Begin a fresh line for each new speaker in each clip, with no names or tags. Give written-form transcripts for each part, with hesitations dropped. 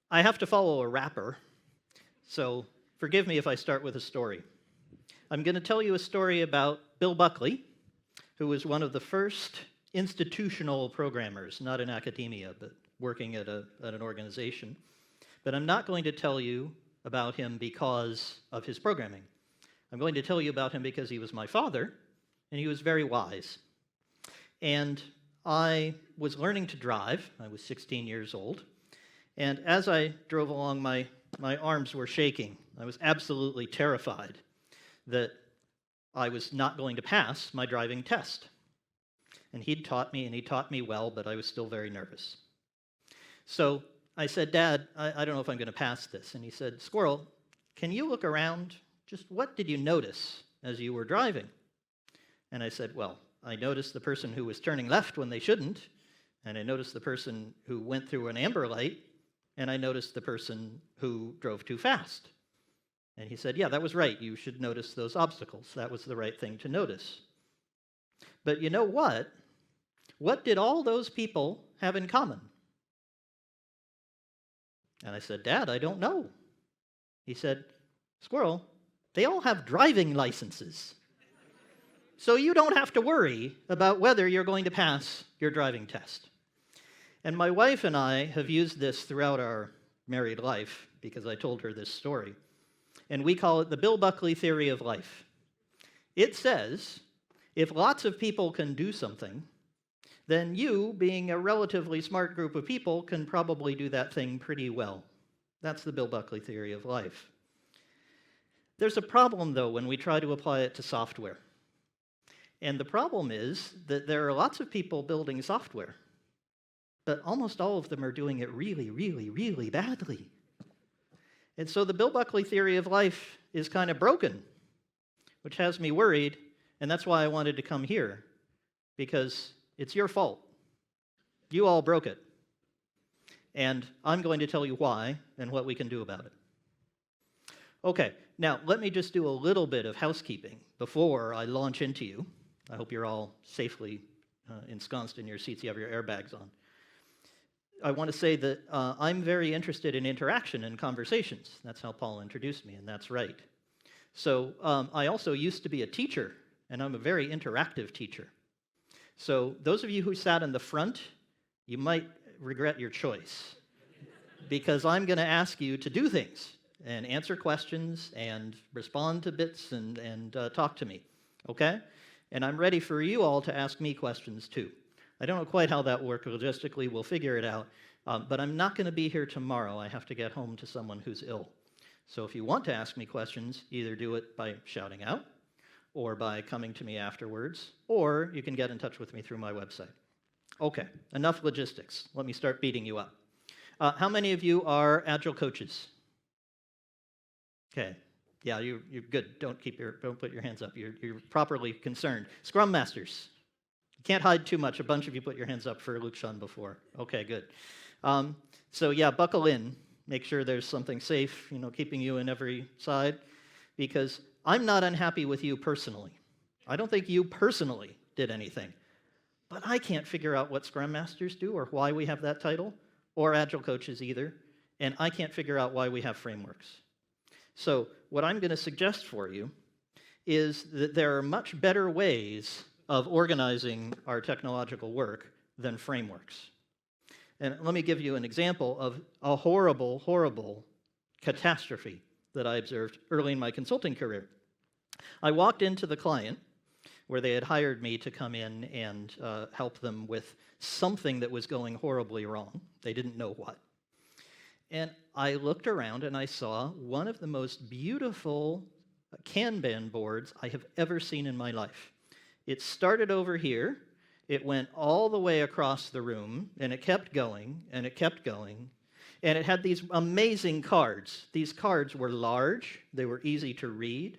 I have to follow a wrapper, so forgive me if I start with a story. I'm going to tell you a story about Bill Buckley, who was one of the first institutional programmers, not in academia, but working at an organization. But I'm not going to tell you about him because of his programming. I'm going to tell you about him because he was my father, and he was very wise. And I was learning to drive. I was 16 years old. And as I drove along, my arms were shaking. I was absolutely terrified that I was not going to pass my driving test. And he'd taught me, and he taught me well, but I was still very nervous. So I said, Dad, I don't know if I'm going to pass this. And he said, Squirrel, can you look around? Just what did you notice as you were driving? And I said, well, I noticed the person who was turning left when they shouldn't, and I noticed the person who went through an amber light, and I noticed the person who drove too fast. And he said, yeah, that was right. You should notice those obstacles. That was the right thing to notice. But you know what? What did all those people have in common? And I said, Dad, I don't know. He said, Squirrel, they all have driving licenses. So you don't have to worry about whether you're going to pass your driving test. And my wife and I have used this throughout our married life because I told her this story. And we call it the Bill Buckley theory of life. It says, if lots of people can do something, then you, being a relatively smart group of people, can probably do that thing pretty well. That's the Bill Buckley theory of life. There's a problem, though, when we try to apply it to software. And the problem is that there are lots of people building software, but almost all of them are doing it really, really, really badly. And so the Bill Buckley theory of life is kind of broken, which has me worried, and that's why I wanted to come here, because it's your fault. You all broke it. And I'm going to tell you why and what we can do about it. Okay, now let me just do a little bit of housekeeping before I launch into you. I hope you're all safely ensconced in your seats. You have your airbags on. I want to say that I'm very interested in interaction and conversations. That's how Paul introduced me, and that's right. So I also used to be a teacher, and I'm a very interactive teacher. So those of you who sat in the front, you might regret your choice, because I'm going to ask you to do things and answer questions and respond to bits and talk to me, okay? And I'm ready for you all to ask me questions too. I don't know quite how that works logistically. We'll figure it out. But I'm not going to be here tomorrow. I have to get home to someone who's ill. So if you want to ask me questions, either do it by shouting out or by coming to me afterwards, or you can get in touch with me through my website. Okay, enough logistics. Let me start beating you up. How many of you are Agile coaches? Okay. Yeah, you're good. Don't put your hands up. You're properly concerned. Scrum Masters. You can't hide too much. A bunch of you put your hands up for Luke Shun before. Okay, good. So yeah, buckle in. Make sure there's something safe, keeping you in every side, because I'm not unhappy with you personally. I don't think you personally did anything, but I can't figure out what Scrum Masters do or why we have that title, or Agile coaches either, and I can't figure out why we have frameworks. So what I'm going to suggest for you is that there are much better ways of organizing our technological work than frameworks. And let me give you an example of a horrible, horrible catastrophe that I observed early in my consulting career. I walked into the client where they had hired me to come in and help them with something that was going horribly wrong. They didn't know what. And I looked around and I saw one of the most beautiful Kanban boards I have ever seen in my life. It started over here, it went all the way across the room, and it kept going, and it kept going, and it had these amazing cards. These cards were large, they were easy to read,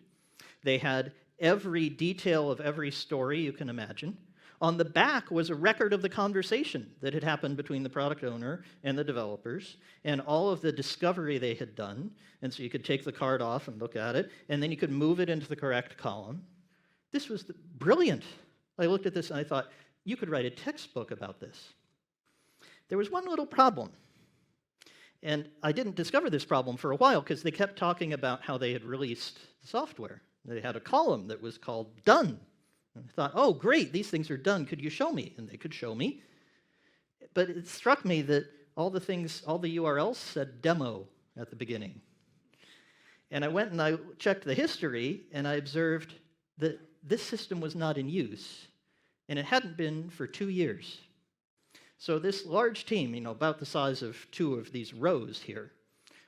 they had every detail of every story you can imagine. On the back was a record of the conversation that had happened between the product owner and the developers, and all of the discovery they had done, and so you could take the card off and look at it, and then you could move it into the correct column. This was brilliant. I looked at this and I thought, you could write a textbook about this. There was one little problem, And I didn't discover this problem for a while because they kept talking about how they had released the software. They had a column that was called done. And I thought, oh, great, these things are done. Could you show me? And they could show me. But it struck me that all the URLs said demo at the beginning. And I went and I checked the history, and I observed that this system was not in use, and it hadn't been for 2 years. So this large team, about the size of 2 of these rows here,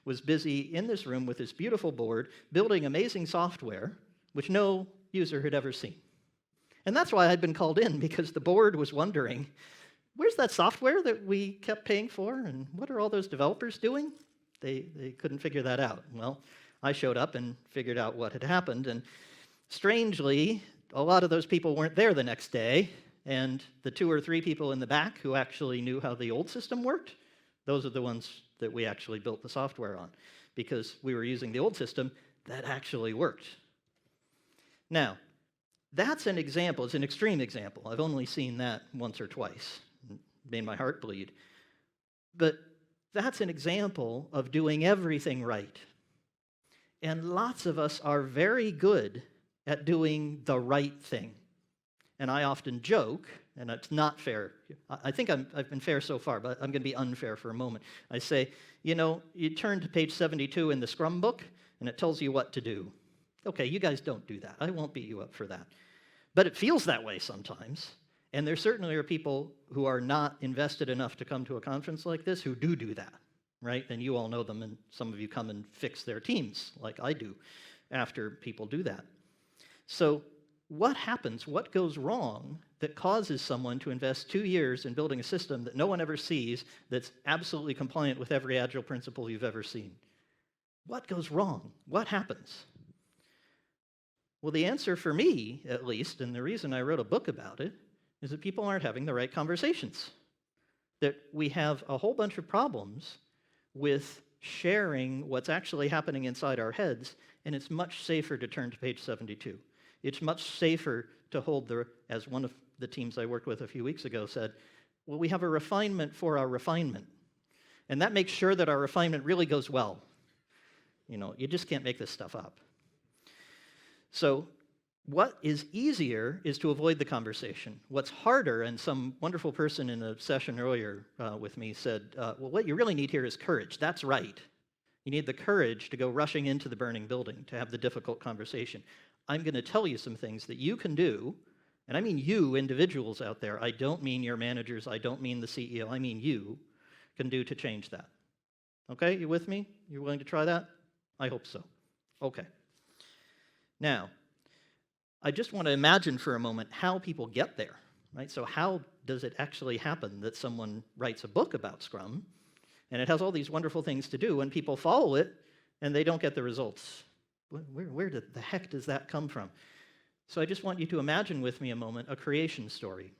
was busy in this room with this beautiful board, building amazing software, which no user had ever seen. And that's why I'd been called in, because the board was wondering, where's that software that we kept paying for, and what are all those developers doing? They couldn't figure that out. Well, I showed up and figured out what had happened, and strangely, a lot of those people weren't there the next day, and the 2 or 3 people in the back who actually knew how the old system worked, those are the ones that we actually built the software on, because we were using the old system that actually worked. Now, that's an example. It's an extreme example. I've only seen that once or twice. It made my heart bleed. But that's an example of doing everything right. And lots of us are very good at doing the right thing. And I often joke, and it's not fair. I think I've been fair so far, but I'm going to be unfair for a moment. I say, you turn to page 72 in the Scrum book, and it tells you what to do. Okay, you guys don't do that. I won't beat you up for that. But it feels that way sometimes. And there certainly are people who are not invested enough to come to a conference like this who do that, right? And you all know them, and some of you come and fix their teams, like I do, after people do that. So what happens, what goes wrong that causes someone to invest 2 years in building a system that no one ever sees, that's absolutely compliant with every Agile principle you've ever seen? What goes wrong? What happens? Well, the answer for me, at least, and the reason I wrote a book about it, is that people aren't having the right conversations. That we have a whole bunch of problems with sharing what's actually happening inside our heads, and it's much safer to turn to page 72. It's much safer to hold as one of the teams I worked with a few weeks ago said, well, we have a refinement for our refinement. And that makes sure that our refinement really goes well. You just can't make this stuff up. So what is easier is to avoid the conversation. What's harder, and some wonderful person in a session earlier with me said, well, what you really need here is courage. That's right. You need the courage to go rushing into the burning building to have the difficult conversation. I'm going to tell you some things that you can do, and I mean you, individuals out there. I don't mean your managers. I don't mean the CEO. I mean you can do to change that. Okay, you with me? You're willing to try that? I hope so. Okay. Now, I just want to imagine for a moment how people get there, right? So how does it actually happen that someone writes a book about Scrum, and it has all these wonderful things to do, and people follow it, and they don't get the results? Where the heck does that come from? So I just want you to imagine with me a moment a creation story.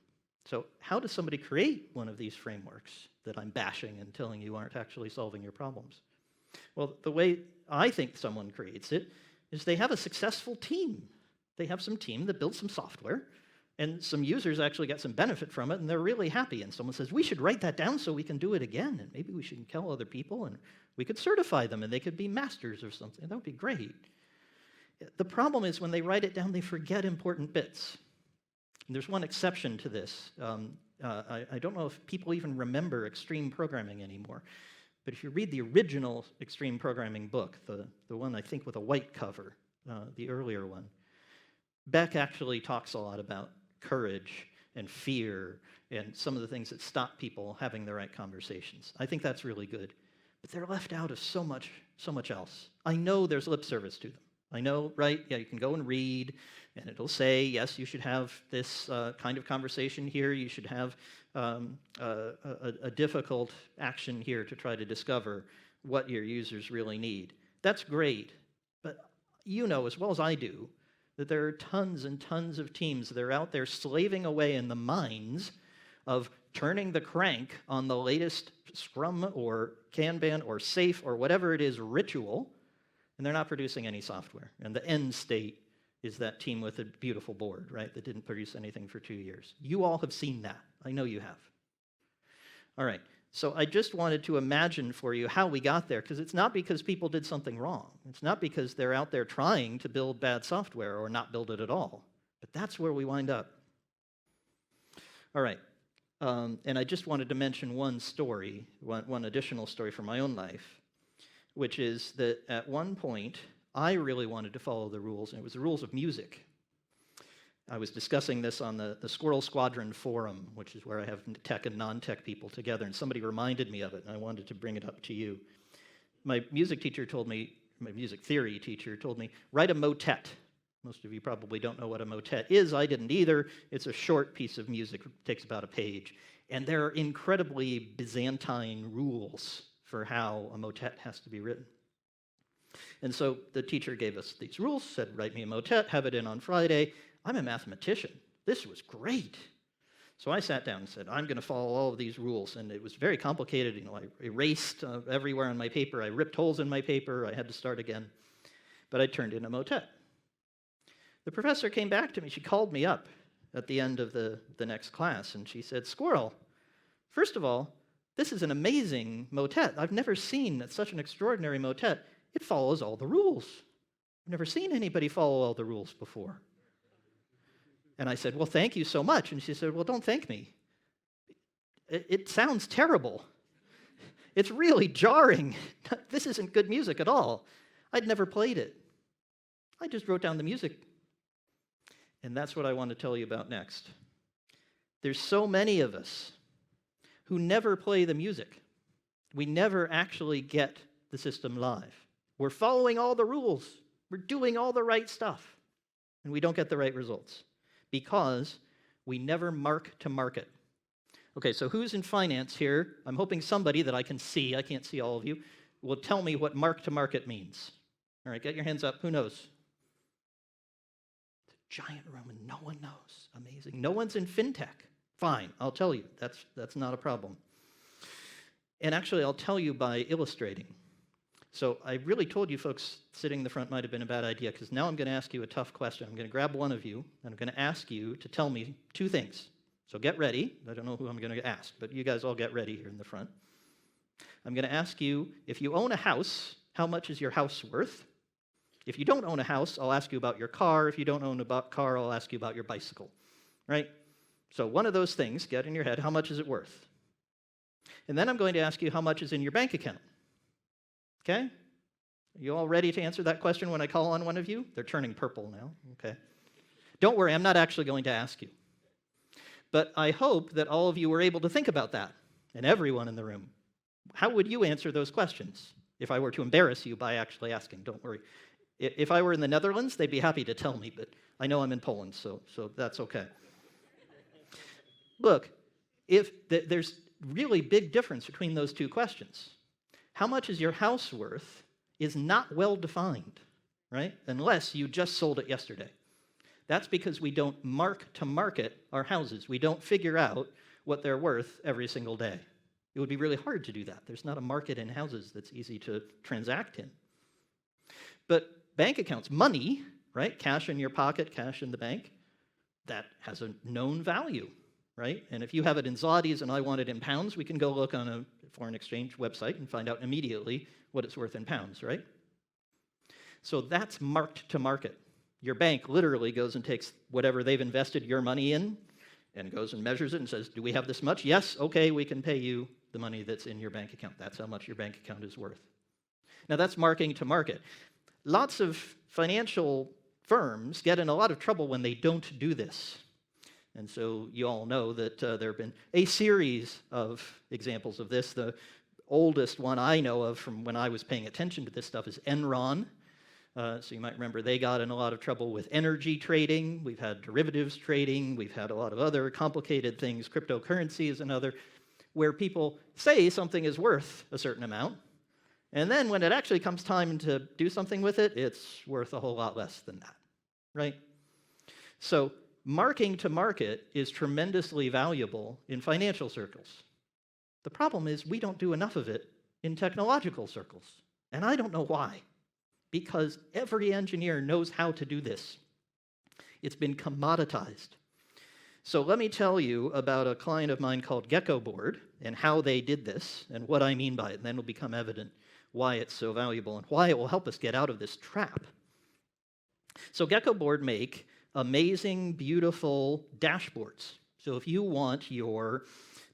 So how does somebody create one of these frameworks that I'm bashing and telling you aren't actually solving your problems? Well, the way I think someone creates it is they have a successful team. They have some team that builds some software, and some users actually get some benefit from it, and they're really happy. And someone says, we should write that down so we can do it again, and maybe we should tell other people, and we could certify them, and they could be masters or something. That would be great. The problem is when they write it down, they forget important bits. And there's one exception to this. I don't know if people even remember extreme programming anymore. But if you read the original extreme programming book, the one I think with a white cover, the earlier one, Beck actually talks a lot about courage and fear and some of the things that stop people having the right conversations. I think that's really good. But they're left out of so much else. I know there's lip service to them. I know, right? Yeah, you can go and read, and it'll say, yes, you should have this kind of conversation here. You should have a difficult action here to try to discover what your users really need. That's great, but you know as well as I do that there are tons and tons of teams that are out there slaving away in the mines of turning the crank on the latest Scrum or Kanban or SAFe or whatever it is ritual, and they're not producing any software. And the end state is that team with a beautiful board, right, that didn't produce anything for 2 years. You all have seen that. I know you have. All right. So I just wanted to imagine for you how we got there, because it's not because people did something wrong. It's not because they're out there trying to build bad software or not build it at all. But that's where we wind up. All right. And I just wanted to mention one story, one additional story from my own life, which is that at one point, I really wanted to follow the rules, and it was the rules of music. I was discussing this on the Squirrel Squadron forum, which is where I have tech and non-tech people together, and somebody reminded me of it, and I wanted to bring it up to you. My music teacher told me, my music theory teacher told me, write a motet. Most of you probably don't know what a motet is. I didn't either. It's a short piece of music. It takes about a page. And there are incredibly Byzantine rules for how a motet has to be written. And so the teacher gave us these rules, said, write me a motet, have it in on Friday. I'm a mathematician. This was great. So I sat down and said, I'm going to follow all of these rules. And it was very complicated. You know, I erased everywhere on my paper. I ripped holes in my paper. I had to start again. But I turned in a motet. The professor came back to me. She called me up at the end of the next class, and she said, Squirrel, first of all, this is an amazing motet. I've never seen such an extraordinary motet. It follows all the rules. I've never seen anybody follow all the rules before. And I said, well, thank you so much. And she said, well, don't thank me. It sounds terrible. It's really jarring. This isn't good music at all. I'd never played it. I just wrote down the music. And that's what I want to tell you about next. There's so many of us who never play the music. We never actually get the system live. We're following all the rules. We're doing all the right stuff. And we don't get the right results because we never mark to market. Okay, so who's in finance here? I'm hoping somebody that I can see, I can't see all of you, will tell me what mark to market means. All right, get your hands up. Who knows? Giant room and no one knows. Amazing. No one's in fintech. Fine, I'll tell you. That's not a problem. And actually, I'll tell you by illustrating. So I really told you folks sitting in the front might have been a bad idea, because now I'm going to ask you a tough question. I'm going to grab one of you, and I'm going to ask you to tell me two things. So get ready. I don't know who I'm going to ask, but you guys all get ready here in the front. I'm going to ask you, if you own a house, how much is your house worth? If you don't own a house, I'll ask you about your car. If you don't own a car, I'll ask you about your bicycle, right? So one of those things, get in your head, how much is it worth? And then I'm going to ask you how much is in your bank account, okay? Are you all ready to answer that question when I call on one of you? They're turning purple now, okay. Don't worry, I'm not actually going to ask you. But I hope that all of you were able to think about that, and everyone in the room. How would you answer those questions if I were to embarrass you by actually asking? Don't worry. If I were in the Netherlands, they'd be happy to tell me, but I know I'm in Poland, so that's okay. Look, there's really big difference between those two questions. How much is your house worth is not well defined, right? Unless you just sold it yesterday. That's because we don't mark to market our houses. We don't figure out what they're worth every single day. It would be really hard to do that. There's not a market in houses that's easy to transact in. But bank accounts, money, right? Cash in your pocket, cash in the bank, that has a known value, right? And if you have it in zlotys and I want it in pounds, we can go look on a foreign exchange website and find out immediately what it's worth in pounds, right? So that's marked to market. Your bank literally goes and takes whatever they've invested your money in and goes and measures it and says, do we have this much? Yes, okay, we can pay you the money that's in your bank account. That's how much your bank account is worth. Now that's marking to market. Lots of financial firms get in a lot of trouble when they don't do this. And so you all know that there have been a series of examples of this. The oldest one I know of from when I was paying attention to this stuff is Enron. So you might remember they got in a lot of trouble with energy trading. We've had derivatives trading. We've had a lot of other complicated things. Cryptocurrency is another, where people say something is worth a certain amount, and then when it actually comes time to do something with it, it's worth a whole lot less than that, right? So marking to market is tremendously valuable in financial circles. The problem is we don't do enough of it in technological circles, and I don't know why. Because every engineer knows how to do this. It's been commoditized. So let me tell you about a client of mine called Gecko Board and how they did this and what I mean by it, and then it'll become evident why it's so valuable and why it will help us get out of this trap. So Gecko Board make amazing, beautiful dashboards. So if you want your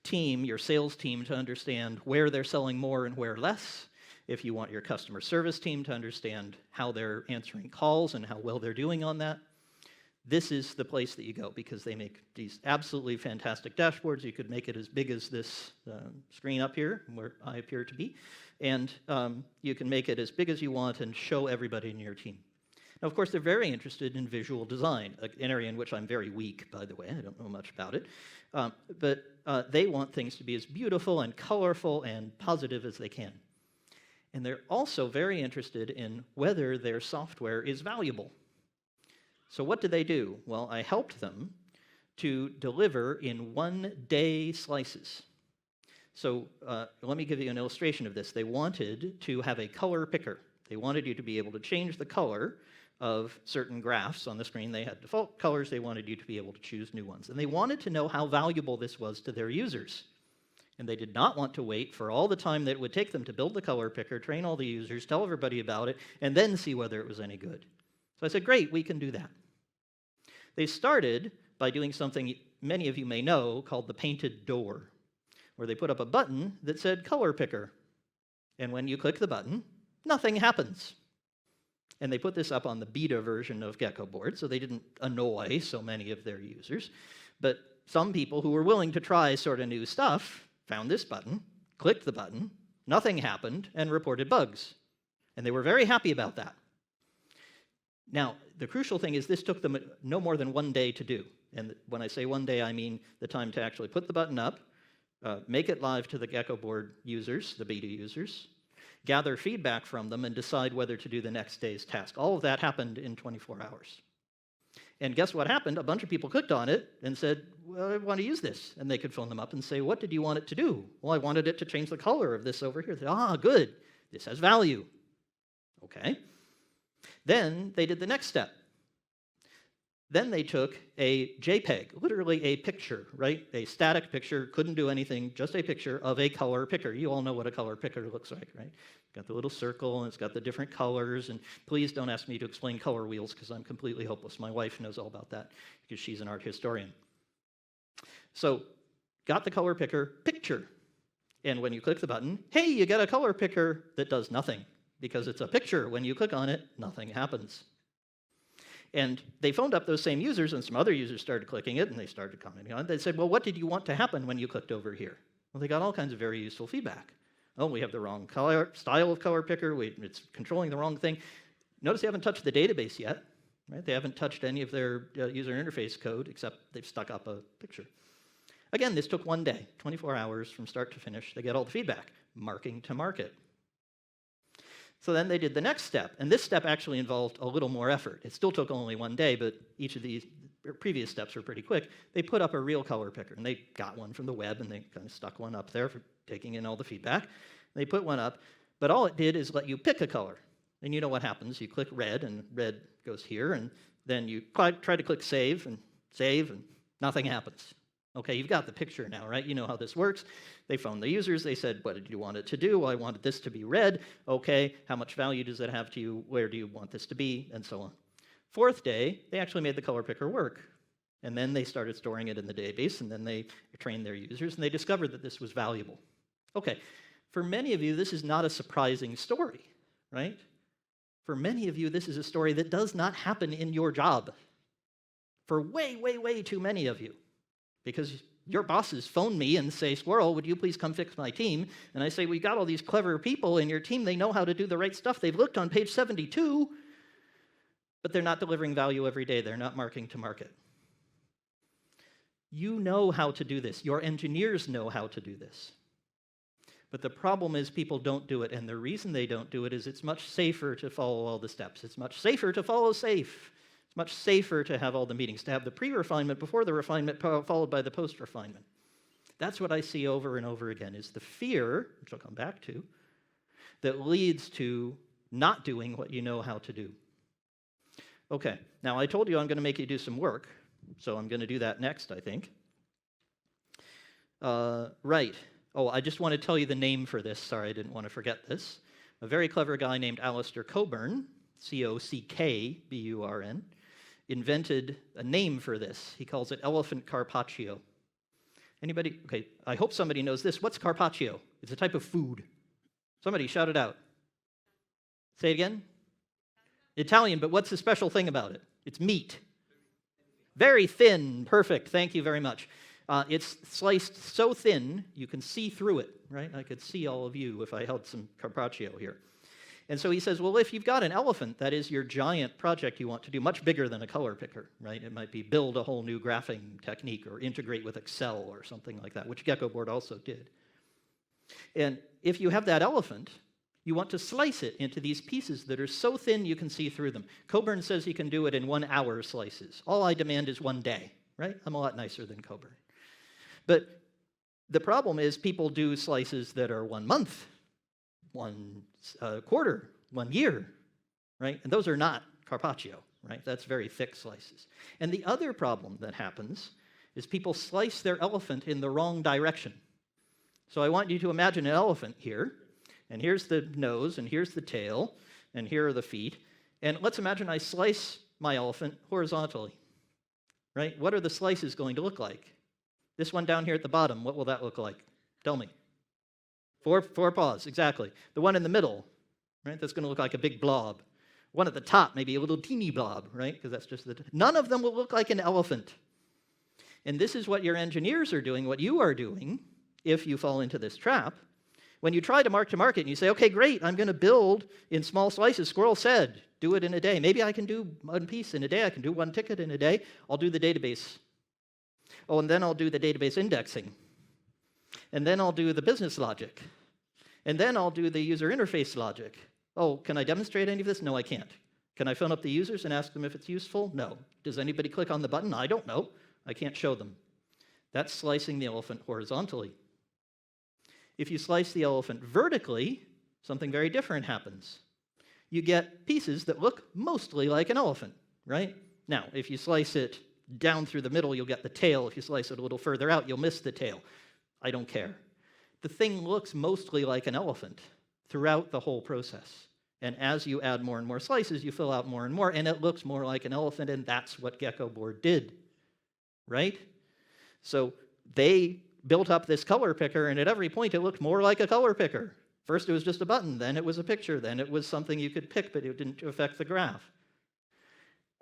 team, your sales team, to understand where they're selling more and where less, if you want your customer service team to understand how they're answering calls and how well they're doing on that, this is the place that you go, because they make these absolutely fantastic dashboards. You could make it as big as this screen up here, where I appear to be, and you can make it as big as you want and show everybody in your team. Now, of course, they're very interested in visual design, an area in which I'm very weak, by the way. I don't know much about it. But they want things to be as beautiful and colorful and positive as they can. And they're also very interested in whether their software is valuable. So what did they do? Well, I helped them to deliver in one-day slices. So let me give you an illustration of this. They wanted to have a color picker. They wanted you to be able to change the color of certain graphs on the screen. They had default colors. They wanted you to be able to choose new ones. And they wanted to know how valuable this was to their users. And they did not want to wait for all the time that it would take them to build the color picker, train all the users, tell everybody about it, and then see whether it was any good. So I said, great, we can do that. They started by doing something many of you may know called the painted door, where they put up a button that said color picker. And when you click the button, nothing happens. And they put this up on the beta version of Gecko Board, so they didn't annoy so many of their users. But some people who were willing to try sort of new stuff found this button, clicked the button, nothing happened, and reported bugs. And they were very happy about that. Now, the crucial thing is this took them no more than one day to do. And when I say one day, I mean the time to actually put the button up, make it live to the Gecko Board users, the beta users, gather feedback from them, and decide whether to do the next day's task. All of that happened in 24 hours. And guess what happened? A bunch of people clicked on it and said, well, I want to use this. And they could phone them up and say, what did you want it to do? Well, I wanted it to change the color of this over here. They said, good. This has value. Okay. Then they did the next step. Then they took a JPEG, literally a picture, right? A static picture, couldn't do anything, just a picture of a color picker. You all know what a color picker looks like, right? It's got the little circle, and it's got the different colors, and please don't ask me to explain color wheels, because I'm completely hopeless. My wife knows all about that, because she's an art historian. So, got the color picker picture. And when you click the button, hey, you get a color picker that does nothing, because it's a picture. When you click on it, nothing happens. And they phoned up those same users, and some other users started clicking it, and they started commenting on it. They said, well, what did you want to happen when you clicked over here? Well, they got all kinds of very useful feedback. Oh, we have the wrong color, style of color picker. It's controlling the wrong thing. Notice they haven't touched the database yet, right? They haven't touched any of their user interface code, except they've stuck up a picture. Again, this took one day, 24 hours from start to finish. They get all the feedback, marking to market. So then they did the next step, and this step actually involved a little more effort. It still took only one day, but each of these previous steps were pretty quick. They put up a real color picker, and they got one from the web, and they kind of stuck one up there for taking in all the feedback. They put one up, but all it did is let you pick a color. And you know what happens. You click red, and red goes here, and then you try to click save, and nothing happens. Okay, you've got the picture now, right? You know how this works. They phoned the users. They said, what did you want it to do? Well, I wanted this to be red. Okay, how much value does it have to you? Where do you want this to be? And so on. Fourth day, they actually made the color picker work. And then they started storing it in the database, and then they trained their users, and they discovered that this was valuable. Okay, for many of you, this is not a surprising story, right? For many of you, this is a story that does not happen in your job. For way, way, way too many of you. Because your bosses phone me and say, Squirrel, would you please come fix my team? And I say, we got all these clever people in your team. They know how to do the right stuff. They've looked on page 72, but they're not delivering value every day. They're not marking to market. You know how to do this. Your engineers know how to do this. But the problem is people don't do it, and the reason they don't do it is it's much safer to follow all the steps. It's much safer to follow safe. Much safer to have all the meetings, to have the pre-refinement before the refinement followed by the post-refinement. That's what I see over and over again, is the fear, which I'll come back to, that leads to not doing what you know how to do. Okay, now I told you I'm going to make you do some work, So I'm going to do that next, I think. Right. Oh, I just want to tell you the name for this. Sorry, I didn't want to forget this. A very clever guy named Alistair Cockburn, Cockburn, invented a name for this. He calls it elephant carpaccio. Anybody? Okay, I hope somebody knows this. What's carpaccio? It's a type of food. Somebody shout it out. Say it again. Italian, but what's the special thing about it? It's meat. Very thin. Perfect. Thank you very much. It's sliced so thin you can see through it, right? I could see all of you if I held some carpaccio here. And so he says, well, if you've got an elephant, that is your giant project you want to do, much bigger than a color picker, right? It might be build a whole new graphing technique or integrate with Excel or something like that, which Geckoboard also did. And if you have that elephant, you want to slice it into these pieces that are so thin you can see through them. Cockburn says you can do it in 1 hour slices. All I demand is 1 day, right? I'm a lot nicer than Cockburn. But the problem is people do slices that are 1 month, 1 quarter, 1 year, right? And those are not carpaccio, right? That's very thick slices. And the other problem that happens is people slice their elephant in the wrong direction. So I want you to imagine an elephant here, and here's the nose, and here's the tail, and here are the feet. And let's imagine I slice my elephant horizontally, right? What are the slices going to look like? This one down here at the bottom, what will that look like? Tell me. Four paws, exactly. The one in the middle, right? That's going to look like a big blob. One at the top, maybe a little teeny blob, right? Because that's just none of them will look like an elephant. And this is what your engineers are doing, what you are doing, if you fall into this trap. When you try to market and you say, okay, great, I'm going to build in small slices. Squirrel said, do it in a day. Maybe I can do 1 piece in a day. I can do 1 ticket in a day. I'll do the database. Oh, and then I'll do the database indexing. And then I'll do the business logic. And then I'll do the user interface logic. Oh, can I demonstrate any of this? No, I can't. Can I phone up the users and ask them if it's useful? No. Does anybody click on the button? I don't know. I can't show them. That's slicing the elephant horizontally. If you slice the elephant vertically, something very different happens. You get pieces that look mostly like an elephant, right? Now, if you slice it down through the middle, you'll get the tail. If you slice it a little further out, you'll miss the tail. I don't care. The thing looks mostly like an elephant throughout the whole process. And as you add more and more slices, you fill out more and more, and it looks more like an elephant, and that's what Geckoboard did, right? So they built up this color picker, and at every point it looked more like a color picker. First it was just a button, then it was a picture, then it was something you could pick, but it didn't affect the graph.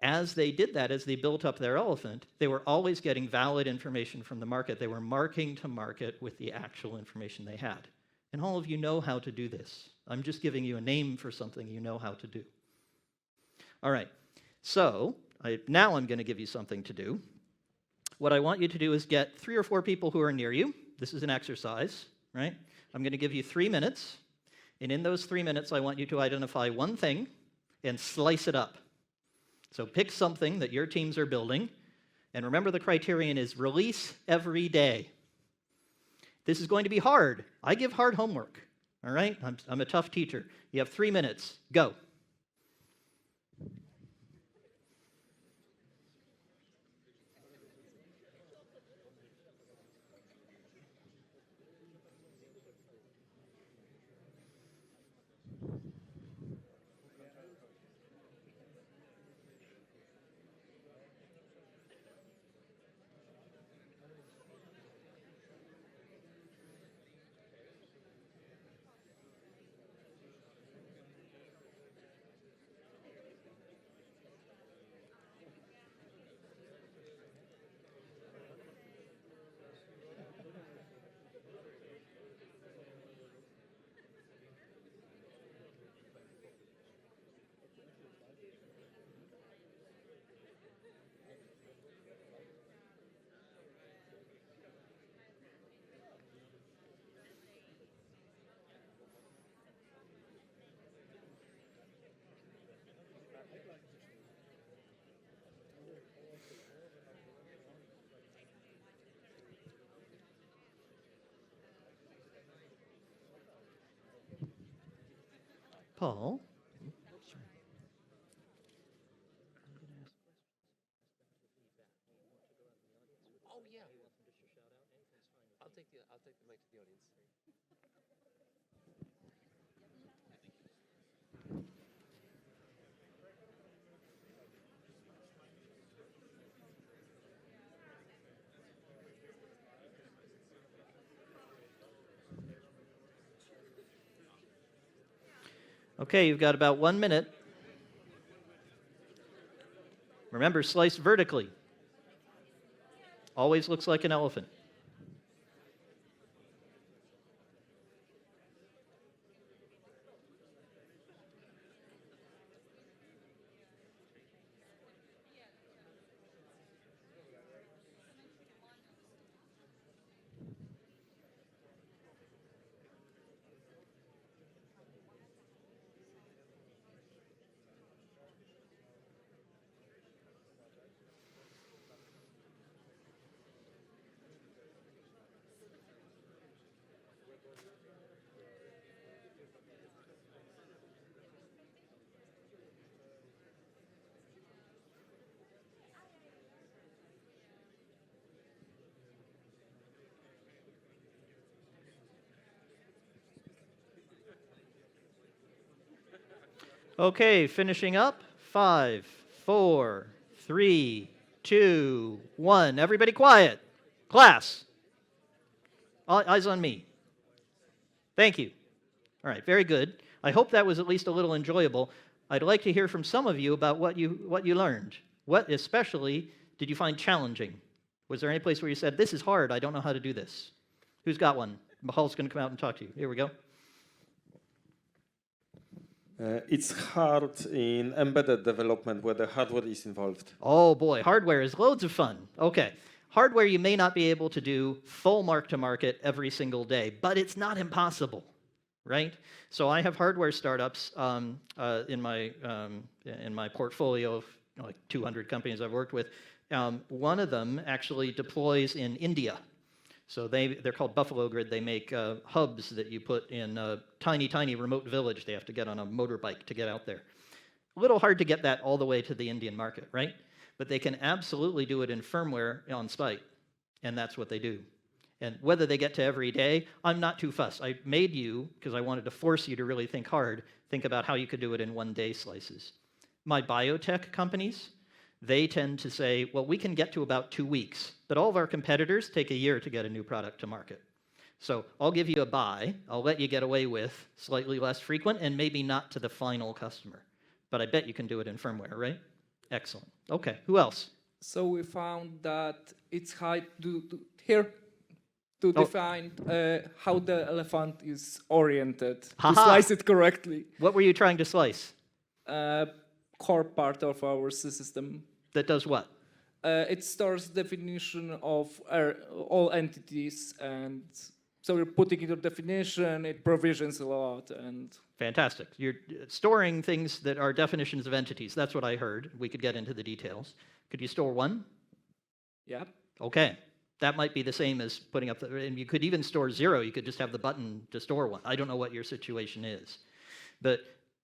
As they did that, as they built up their elephant, they were always getting valid information from the market. They were marking to market with the actual information they had. And all of you know how to do this. I'm just giving you a name for something you know how to do. All right, so now I'm going to give you something to do. What I want you to do is get 3 or 4 people who are near you. This is an exercise, right? I'm going to give you 3 minutes. And in those 3 minutes, I want you to identify one thing and slice it up. So pick something that your teams are building. And remember, the criterion is release every day. This is going to be hard. I give hard homework, all right? I'm a tough teacher. You have 3 minutes. Go. Paul?
I'll take the mic to the audience.
Okay, you've got about 1 minute. Remember, slice vertically. Always looks like an elephant. Okay, finishing up. 5, 4, 3, 2, 1. Everybody quiet. Class. Eyes on me. Thank you. All right, very good. I hope that was at least a little enjoyable. I'd like to hear from some of you about what you learned. What especially did you find challenging? Was there any place where you said, this is hard, I don't know how to do this? Who's got one? Mihal's going to come out and talk to you. Here we go.
It's hard in embedded development where the hardware is involved.
Oh boy, hardware is loads of fun. Okay, hardware you may not be able to do full mark-to-market every single day, but it's not impossible, right? So I have hardware startups in my portfolio of like 200 companies I've worked with. One of them actually deploys in India. So they're called Buffalo Grid. They make hubs that you put in a tiny, tiny remote village. They have to get on a motorbike to get out there. A little hard to get that all the way to the Indian market, right? But they can absolutely do it in firmware on site, and that's what they do. And whether they get to every day, I'm not too fussed. I made you, because I wanted to force you to really think hard, think about how you could do it in one-day slices. My biotech companies, they tend to say, well, we can get to about 2 weeks, but all of our competitors take a year to get a new product to market. So I'll give you a buy. I'll let you get away with slightly less frequent and maybe not to the final customer. But I bet you can do it in firmware, right? Excellent. Okay, who else?
So we found that it's hard to define how the elephant is oriented, to slice it correctly.
What were you trying to slice?
Core part of our system.
That does what?
It stores definition of all entities, and so we're putting it in definition, it provisions a lot. And
Fantastic. You're storing things that are definitions of entities. That's what I heard. We could get into the details. Could you store one?
yeah.
Okay. That might be the same as putting up and you could even store 0. You could just have the button to store one. I don't know what your situation is. But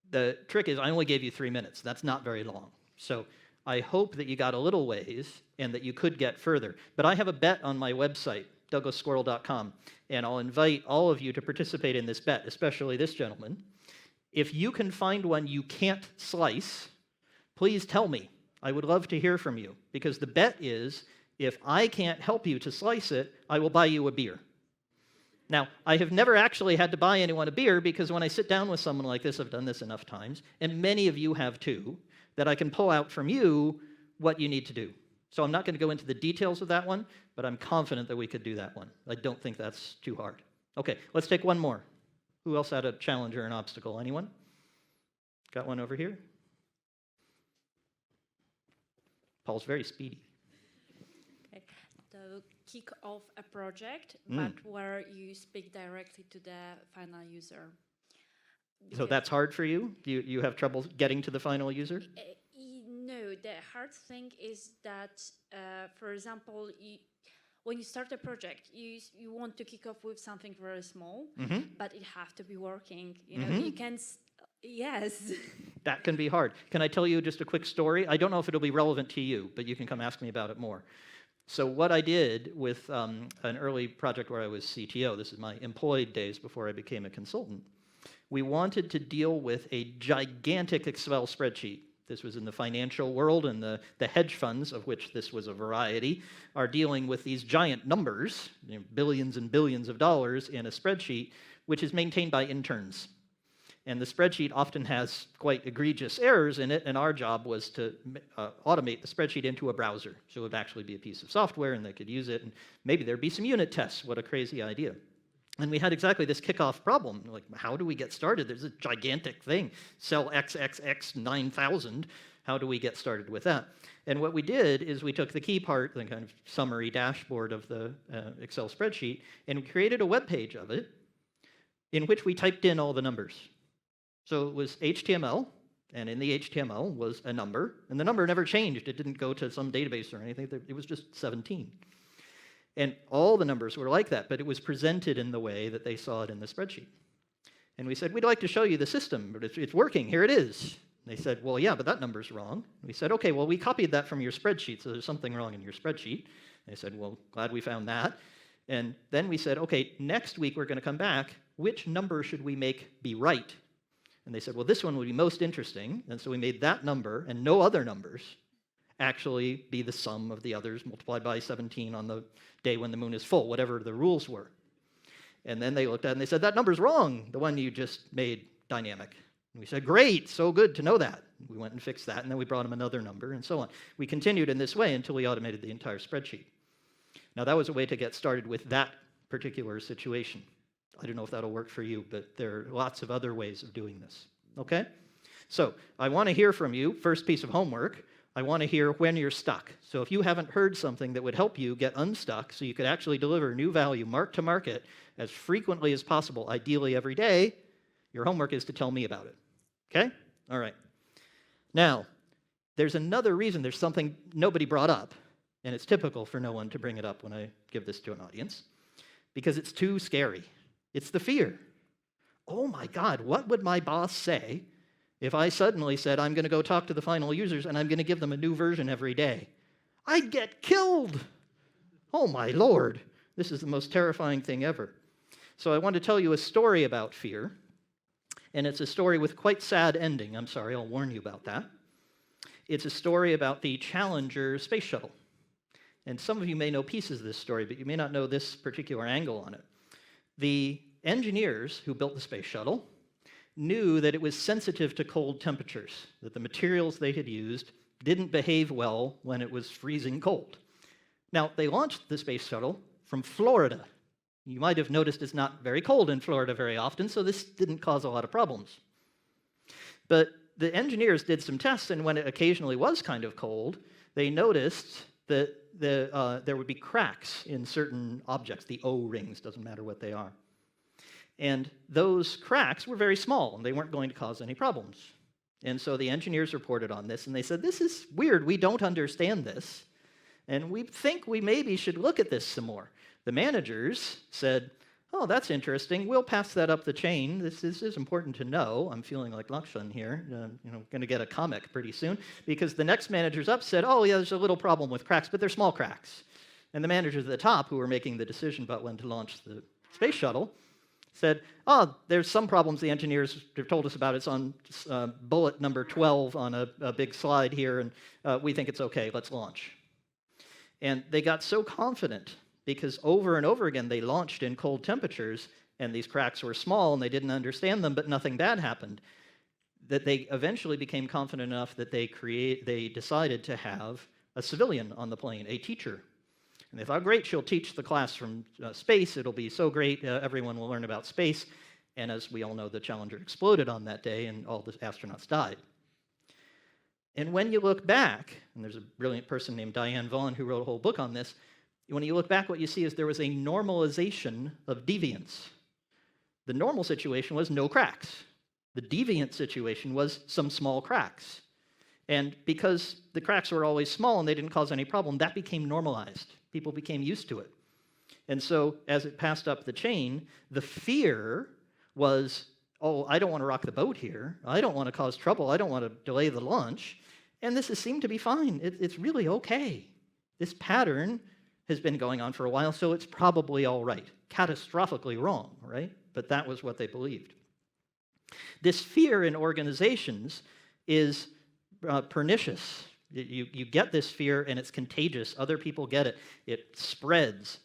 the trick is I only gave you 3 minutes. That's not very long. So I hope that you got a little ways and that you could get further. But I have a bet on my website, douglassquirrel.com, and I'll invite all of you to participate in this bet, especially this gentleman. If you can find one you can't slice, please tell me. I would love to hear from you, because the bet is if I can't help you to slice it, I will buy you a beer. Now, I have never actually had to buy anyone a beer, because when I sit down with someone like this, I've done this enough times, and many of you have too, that I can pull out from you what you need to do. So I'm not going to go into the details of that one, but I'm confident that we could do that one. I don't think that's too hard. Okay, let's take one more. Who else had a challenge or an obstacle? Anyone? Got one over here? Paul's very speedy.
Okay. To kick off a project, but where you speak directly to the final user.
So that's hard for you? You have trouble getting to the final user?
No, the hard thing is that, for example, when you start a project, you want to kick off with something very small, but it has to be working. You know, you can. Yes.
That can be hard. Can I tell you just a quick story? I don't know if it'll be relevant to you, but you can come ask me about it more. So what I did with an early project where I was CTO, this is my employed days before I became a consultant, we wanted to deal with a gigantic Excel spreadsheet. This was in the financial world, and the hedge funds, of which this was a variety, are dealing with these giant numbers, billions and billions of dollars in a spreadsheet, which is maintained by interns. And the spreadsheet often has quite egregious errors in it, and our job was to automate the spreadsheet into a browser. So it would actually be a piece of software, and they could use it, and maybe there'd be some unit tests. What a crazy idea. And we had exactly this kickoff problem. Like, how do we get started? There's a gigantic thing, cell XXX 9000. How do we get started with that? And what we did is we took the key part, the kind of summary dashboard of the Excel spreadsheet, and we created a web page of it in which we typed in all the numbers. So it was HTML, and in the HTML was a number, and the number never changed. It didn't go to some database or anything. It was just 17. And all the numbers were like that, but it was presented in the way that they saw it in the spreadsheet. And we said, we'd like to show you the system, but it's working. Here it is. And they said, well, yeah, but that number's wrong. And we said, okay, well, we copied that from your spreadsheet, so there's something wrong in your spreadsheet. And they said, well, glad we found that. And then we said, okay, next week we're going to come back. Which number should we make be right? And they said, well, this one would be most interesting. And so we made that number and no other numbers actually be the sum of the others multiplied by 17 on the day when the moon is full, whatever the rules were. And then they looked at it and they said, that number's wrong, the one you just made dynamic. And we said, great, so good to know that. We went and fixed that, and then we brought them another number, and so on. We continued in this way until we automated the entire spreadsheet. Now, that was a way to get started with that particular situation. I don't know if that'll work for you, but there are lots of other ways of doing this. Okay? So I want to hear from you. First piece of homework. I want to hear when you're stuck. So if you haven't heard something that would help you get unstuck so you could actually deliver new value mark to market as frequently as possible, ideally every day, your homework is to tell me about it. Okay? All right. Now, there's another reason. There's something nobody brought up, and it's typical for no one to bring it up when I give this to an audience, because it's too scary. It's the fear. Oh my God, what would my boss say if I suddenly said, I'm going to go talk to the final users and I'm going to give them a new version every day? I'd get killed. Oh my Lord, this is the most terrifying thing ever. So I want to tell you a story about fear, and it's a story with quite sad ending. I'm sorry, I'll warn you about that. It's a story about the Challenger space shuttle. And some of you may know pieces of this story, but you may not know this particular angle on it. The engineers who built the space shuttle knew that it was sensitive to cold temperatures, that the materials they had used didn't behave well when it was freezing cold. Now, they launched the space shuttle from Florida. You might have noticed it's not very cold in Florida very often, so this didn't cause a lot of problems. But the engineers did some tests, and when it occasionally was kind of cold, they noticed that there would be cracks in certain objects, the O-rings, doesn't matter what they are. And those cracks were very small, and they weren't going to cause any problems. And so the engineers reported on this, and they said, this is weird, we don't understand this, and we think we maybe should look at this some more. The managers said, oh, that's interesting, we'll pass that up the chain, this is important to know. I'm feeling like Lakshan here, going to get a comic pretty soon, because the next managers up said, oh yeah, there's a little problem with cracks, but they're small cracks. And the managers at the top, who were making the decision about when to launch the space shuttle, said, oh, there's some problems the engineers have told us about. It's on bullet number 12 on a big slide here, and we think it's okay, let's launch. And they got so confident, because over and over again they launched in cold temperatures, and these cracks were small, and they didn't understand them, but nothing bad happened, that they eventually became confident enough that they decided to have a civilian on the plane, a teacher. And they thought, great, she'll teach the class from space. It'll be so great. Everyone will learn about space. And as we all know, the Challenger exploded on that day, and all the astronauts died. And when you look back, and there's a brilliant person named Diane Vaughan who wrote a whole book on this, when you look back, what you see is there was a normalization of deviance. The normal situation was no cracks. The deviant situation was some small cracks. And because the cracks were always small and they didn't cause any problem, that became normalized. People became used to it. And so as it passed up the chain, the fear was, oh, I don't want to rock the boat here. I don't want to cause trouble. I don't want to delay the launch. And this has seemed to be fine. It's really okay. This pattern has been going on for a while, so it's probably all right. Catastrophically wrong, right? But that was what they believed. This fear in organizations is pernicious. You get this fear, and it's contagious. Other people get it. It spreads.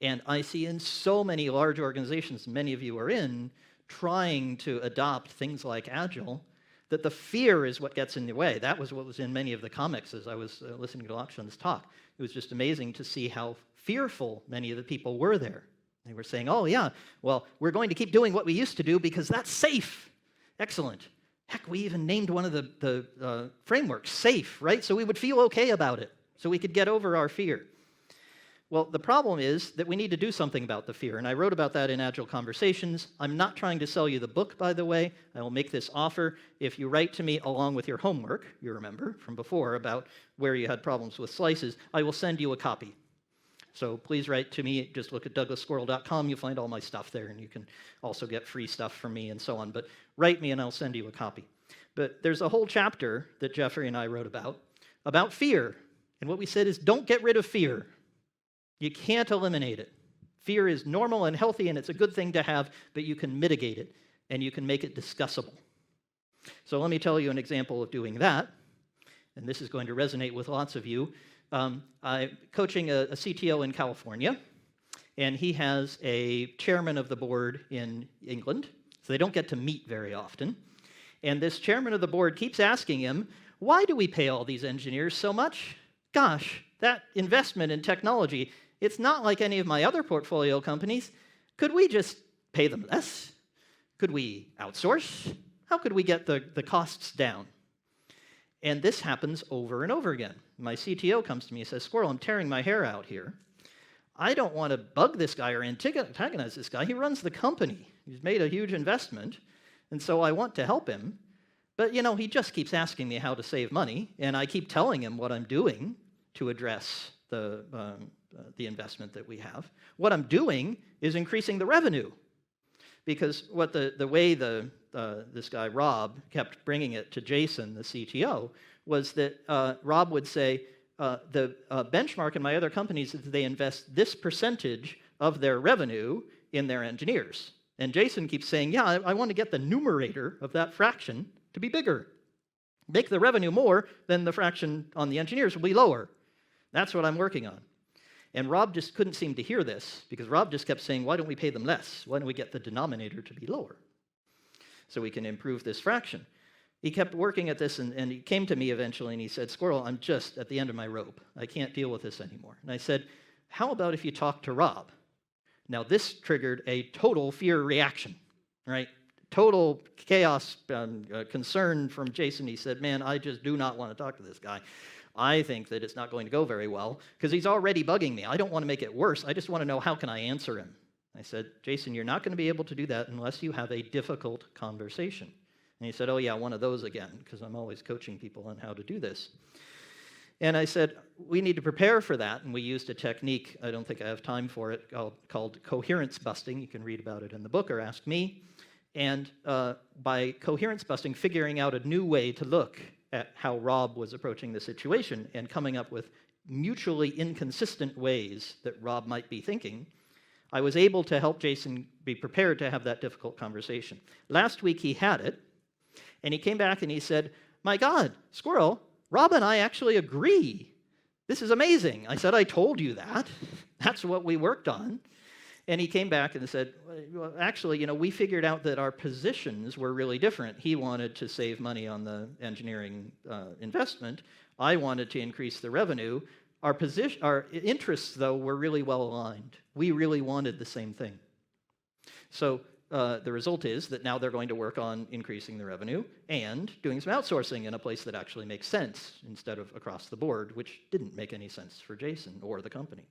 And I see in so many large organizations, many of you are in, trying to adopt things like Agile, that the fear is what gets in the way. That was what was in many of the comics as I was listening to Lakshan's talk. It was just amazing to see how fearful many of the people were there. They were saying, oh yeah, well, we're going to keep doing what we used to do because that's safe. Excellent. Heck, we even named one of the frameworks safe, right? So we would feel okay about it, so we could get over our fear. Well, the problem is that we need to do something about the fear, and I wrote about that in Agile Conversations. I'm not trying to sell you the book, by the way. I will make this offer. If you write to me along with your homework, you remember from before about where you had problems with slices, I will send you a copy. So please write to me. Just look at douglassquirrel.com. You'll find all my stuff there, and you can also get free stuff from me and so on. But write me, and I'll send you a copy. But there's a whole chapter that Jeffrey and I wrote about fear. And what we said is, don't get rid of fear. You can't eliminate it. Fear is normal and healthy, and it's a good thing to have, but you can mitigate it, and you can make it discussable. So let me tell you an example of doing that, and this is going to resonate with lots of you. I'm coaching a CTO in California, and he has a chairman of the board in England, so they don't get to meet very often. And this chairman of the board keeps asking him, why do we pay all these engineers so much? Gosh, that investment in technology, it's not like any of my other portfolio companies. Could we just pay them less? Could we outsource? How could we get the costs down? And this happens over and over again. My CTO comes to me and says, Squirrel, I'm tearing my hair out here. I don't want to bug this guy or antagonize this guy. He runs the company. He's made a huge investment, and so I want to help him. But, you know, he just keeps asking me how to save money, and I keep telling him what I'm doing to address the investment that we have. What I'm doing is increasing the revenue, because what the way this guy Rob kept bringing it to Jason, the CTO, was that Rob would say, the benchmark in my other companies is that they invest this percentage of their revenue in their engineers. And Jason keeps saying, yeah, I want to get the numerator of that fraction to be bigger. Make the revenue more, then the fraction on the engineers will be lower. That's what I'm working on. And Rob just couldn't seem to hear this, because Rob just kept saying, why don't we pay them less? Why don't we get the denominator to be lower so we can improve this fraction? He kept working at this, and he came to me eventually, and he said, Squirrel, I'm just at the end of my rope. I can't deal with this anymore. And I said, how about if you talk to Rob? Now, this triggered a total fear reaction, right? Total chaos, concern from Jason. He said, man, I just do not want to talk to this guy. I think that it's not going to go very well, because he's already bugging me. I don't want to make it worse. I just want to know, how can I answer him? I said, Jason, you're not going to be able to do that unless you have a difficult conversation. And he said, oh yeah, one of those again, because I'm always coaching people on how to do this. And I said, we need to prepare for that, and we used a technique, I don't think I have time for it, called coherence busting. You can read about it in the book or ask me. And by coherence busting, figuring out a new way to look at how Rob was approaching the situation and coming up with mutually inconsistent ways that Rob might be thinking, I was able to help Jason be prepared to have that difficult conversation. Last week he had it, and he came back and he said, my God, Squirrel, Rob and I actually agree. This is amazing. I said, I told you that. That's what we worked on. And he came back and said, well, actually, you know, we figured out that our positions were really different. He wanted to save money on the engineering investment. I wanted to increase the revenue. Our interests, though, were really well aligned. We really wanted the same thing. So the result is that now they're going to work on increasing the revenue and doing some outsourcing in a place that actually makes sense instead of across the board, which didn't make any sense for Jason or the company.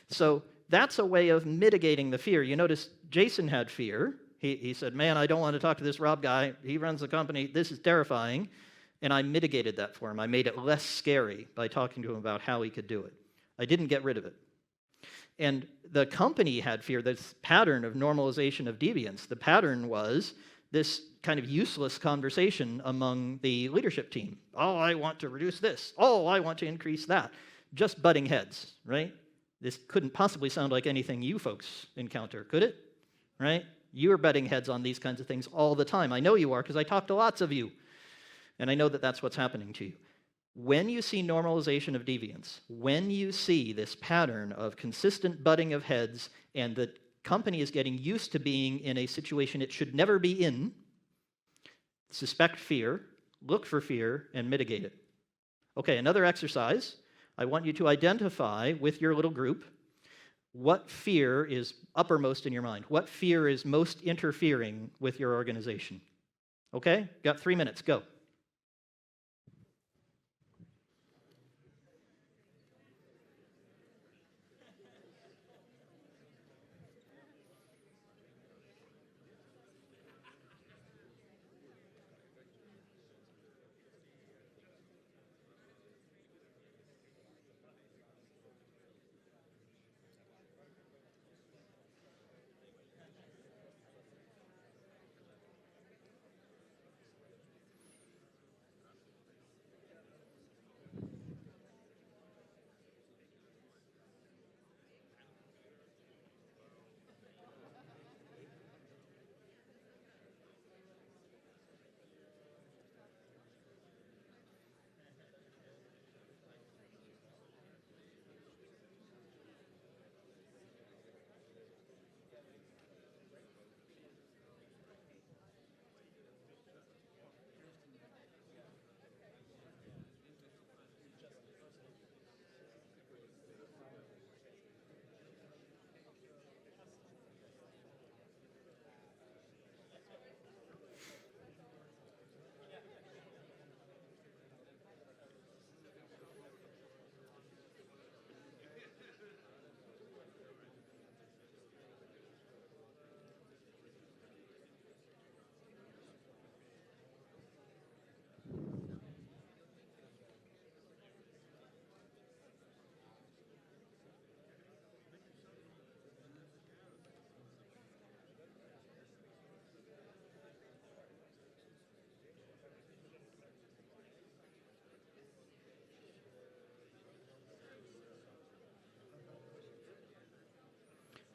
So that's a way of mitigating the fear. You notice Jason had fear. He said, man, I don't want to talk to this Rob guy. He runs the company. This is terrifying. And I mitigated that for him. I made it less scary by talking to him about how he could do it. I didn't get rid of it. And the company had fear, this pattern of normalization of deviance. The pattern was this kind of useless conversation among the leadership team. Oh, I want to reduce this. Oh, I want to increase that. Just butting heads, right? This couldn't possibly sound like anything you folks encounter, could it? Right? You are butting heads on these kinds of things all the time. I know you are because I talk to lots of you. And I know that that's what's happening to you. When you see normalization of deviance, when you see this pattern of consistent butting of heads and the company is getting used to being in a situation it should never be in, suspect fear, look for fear, and mitigate it. Okay, another exercise. I want you to identify with your little group what fear is uppermost in your mind. What fear is most interfering with your organization? Okay, got 3 minutes, go.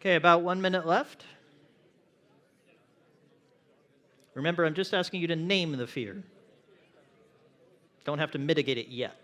Okay, about 1 minute left. Remember, I'm just asking you to name the fear. Don't have to mitigate it yet.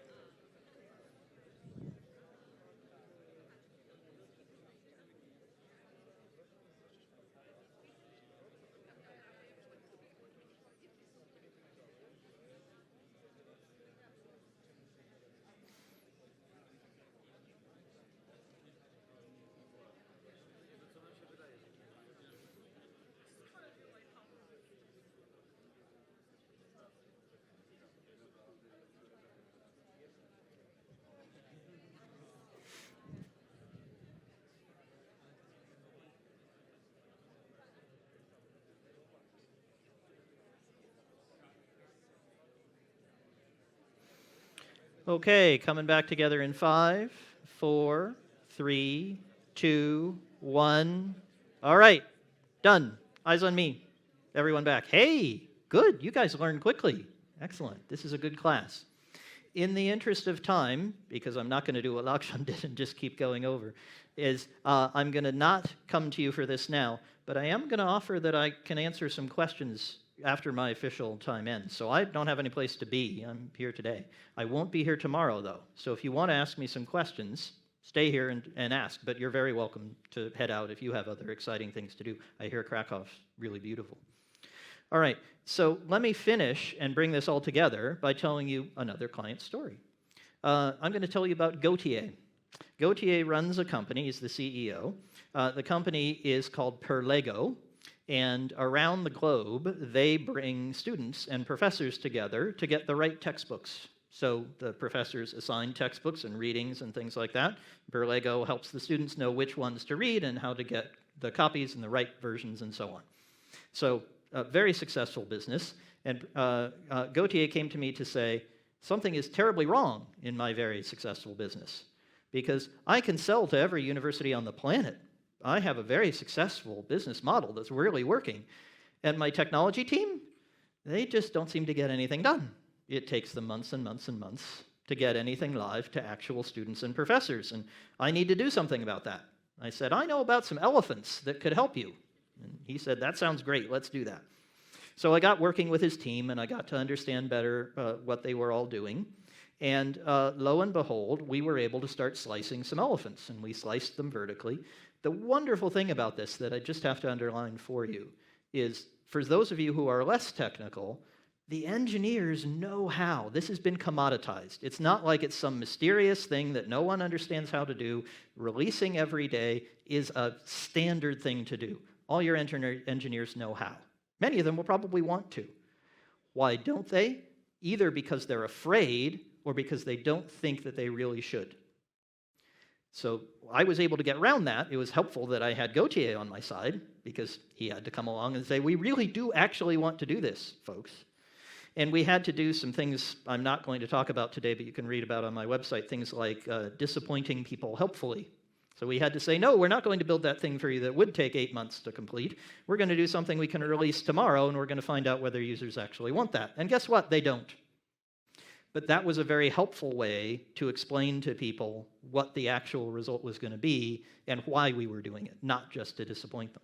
Okay, coming back together in 5, 4, 3, 2, 1. All right, done. Eyes on me. Everyone back. Hey, good. You guys learned quickly. Excellent. This is a good class. In the interest of time, because I'm not going to do what Lakshan did and just keep going over, I'm going to not come to you for this now, but I am going to offer that I can answer some questions after my official time ends. So I don't have any place to be. I'm here today. I won't be here tomorrow, though. So if you want to ask me some questions, stay here and ask, but you're very welcome to head out if you have other exciting things to do. I hear Krakow's really beautiful. All right, so let me finish and bring this all together by telling you another client story. I'm going to tell you about Gautier. Gautier runs a company. He's the CEO. The company is called Perlego. And around the globe, they bring students and professors together to get the right textbooks. So the professors assign textbooks and readings and things like that. Perlego helps the students know which ones to read and how to get the copies and the right versions and so on. So a very successful business. And Gautier came to me to say, something is terribly wrong in my very successful business because I can sell to every university on the planet. I have a very successful business model that's really working. And my technology team, they just don't seem to get anything done. It takes them months and months and months to get anything live to actual students and professors, and I need to do something about that. I said, I know about some elephants that could help you. And he said, that sounds great, let's do that. So I got working with his team, and I got to understand better what they were all doing. And lo and behold, we were able to start slicing some elephants, and we sliced them vertically. The wonderful thing about this that I just have to underline for you is, for those of you who are less technical, the engineers know how. This has been commoditized. It's not like it's some mysterious thing that no one understands how to do. Releasing every day is a standard thing to do. All your engineers know how. Many of them will probably want to. Why don't they? Either because they're afraid or because they don't think that they really should. So I was able to get around that. It was helpful that I had Gautier on my side, because he had to come along and say, we really do actually want to do this, folks. And we had to do some things I'm not going to talk about today, but you can read about on my website, things like disappointing people helpfully. So we had to say, no, we're not going to build that thing for you that would take 8 months to complete. We're going to do something we can release tomorrow, and we're going to find out whether users actually want that. And guess what? They don't. But that was a very helpful way to explain to people what the actual result was going to be and why we were doing it, not just to disappoint them.